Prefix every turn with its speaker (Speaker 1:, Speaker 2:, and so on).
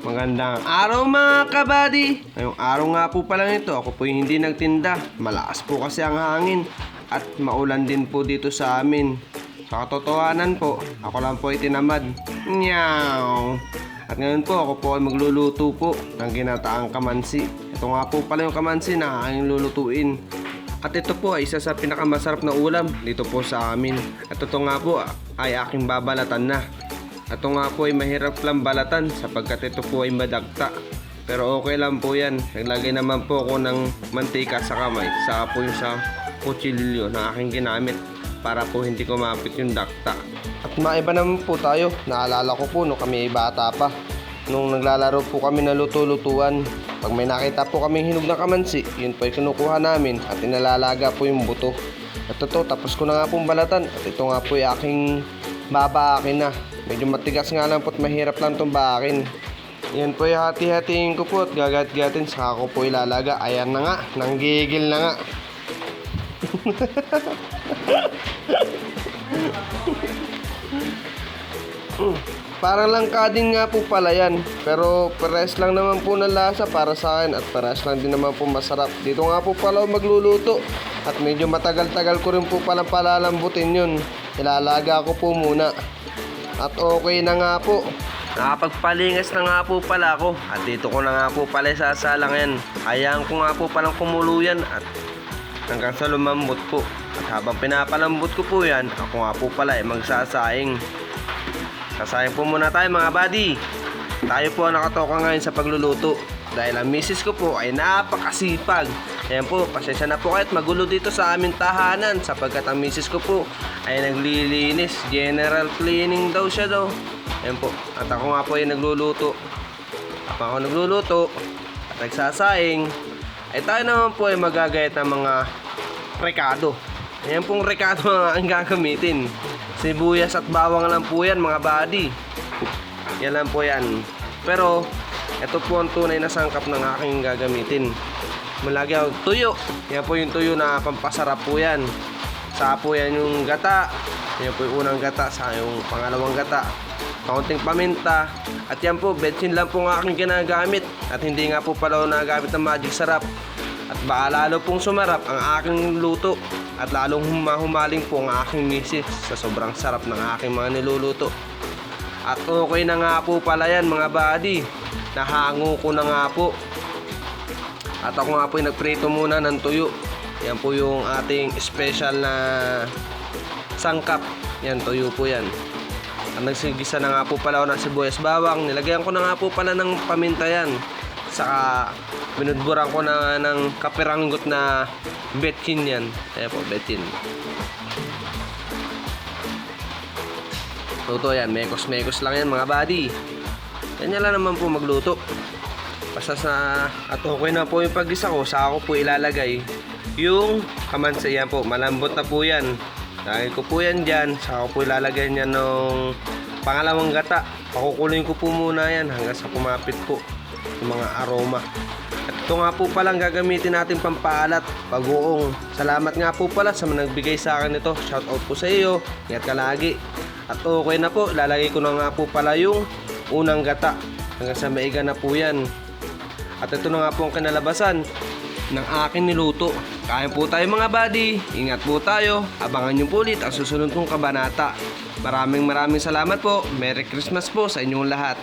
Speaker 1: Magandang araw mga kabady. Ngayong araw nga po pala nito, ako po hindi nagtinda. Malakas po kasi ang hangin at maulan din po dito sa amin. Sa katotohanan po, ako lang po ay tinamad. Nyaw! At ngayon po, ako po ay magluluto po ng ginataang kamansi. Ito nga po pala yung kamansi na aking lulutuin. At ito po ay isa sa pinakamasarap na ulam dito po sa amin. At ito nga po ay aking babalatan na. Ito nga po ay mahirap lang balatan sapagkat ito po ay madagta. Pero okay lang po yan. Naglagay naman po ako ng mantika sa kamay. Saka po yung sa kutsilyo na aking ginamit para po hindi ko mapit yung dakta. At maiba naman po tayo. Naalala ko po nung kami ay bata pa. Nung naglalaro po kami na luto-lutuan. Pag may nakita po kaming hinog na kamansi, yun po ay kinukuha namin at inalalaga po yung buto. At ito, tapos ko na nga pong balatan. At ito nga po ay aking babaakin na. Medyo matigas nga lang po at mahirap lang itong baakin. Yan po yung hati-hatiin ko po at gagat-gatin. Saka ko po ilalaga. Ayan na nga, nanggigil na nga. Parang langka din nga po pala yan. Pero pares lang naman po ng lasa para sa akin. At pares lang din naman po masarap. Dito nga po pala ako magluluto. At medyo matagal-tagal ko rin po palang palalambutin yun. Ilalaga ko po muna. At okay na nga po. Nakapagpalingas na nga po pala ako. At dito ko na nga po pala sasalang yan. Hayaan ko nga po palang kumulo yan. At hanggang sa lumambot po. At habang pinapalambot ko po yan, ako nga po pala ay magsasaing. Sasayang po muna tayo mga buddy. Tayo po ang nakatoka ngayon sa pagluluto. Dahil ang misis ko po ay napakasipag. Ayan po, pasensya na po kahit magulo dito sa aming tahanan. Sapagkat ang misis ko po ay naglilinis. General cleaning daw siya daw. Ayan po, at ako nga po ay nagluluto. Habang ako nagluluto at nagsasaing, ay tayo naman po ay magagayat ng mga rekado. Ayan pong rekado ang aking gagamitin. Sibuyas at bawang lang po yan mga buddy. Yan lang po yan. Pero ito po ang tunay na sangkap ng aking gagamitin. Malagay ako tuyo. Yan po yung tuyo na pampasarap po yan. Saka po yan yung gata. Yan po yung unang gata. Saka yung pangalawang gata. Kaunting paminta. At yan po, betsin lang po ang aking ginagamit. At hindi nga po pala nagamit ng magic sarap. At baka lalo pong sumarap ang aking luto. At lalong humaling po ang aking misis sa sobrang sarap ng aking mga niluluto. At okay na nga po pala yan mga buddy. Nahango ko na nga po. At ako nga po yung nagprito muna ng tuyo. Yan po yung ating special na sangkap. Yan, tuyo po yan. At nagsigisa na nga po pala ako ng sibuyas bawang. Nilagyan ko na nga po pala ng paminta yan. Saka binudburan ko na ng kapiranggot na betchin yan. Ayan po, betchin. Luto yan, mekos-mekos lang yan mga buddy. Ganyan lang naman po magluto. Basta at okay na po yung paggisa ko. Saka ko po ilalagay yung kamansi. Yan po, malambot na po yan. Lagay ko po yan dyan. Saka ko po ilalagay niya nung pangalawang gata. Pakukuloyin ko po muna yan hanggang sa kumapit po yung mga aroma. At ito nga po palang gagamitin natin pampaalat, bagoong. Salamat nga po pala sa nagbigay sa akin nito. Shout out po sa iyo. Ingat ka lagi. At okay na po, lalagay ko na nga po pala yung unang gata. Hanggang sa maiga na po yan. At ito na nga po ang kinalabasan ng aking niluto. Kain po tayo mga buddy. Ingat po tayo. Abangan nyo po ulit ang susunod kong kabanata. Maraming salamat po. Merry Christmas po sa inyong lahat.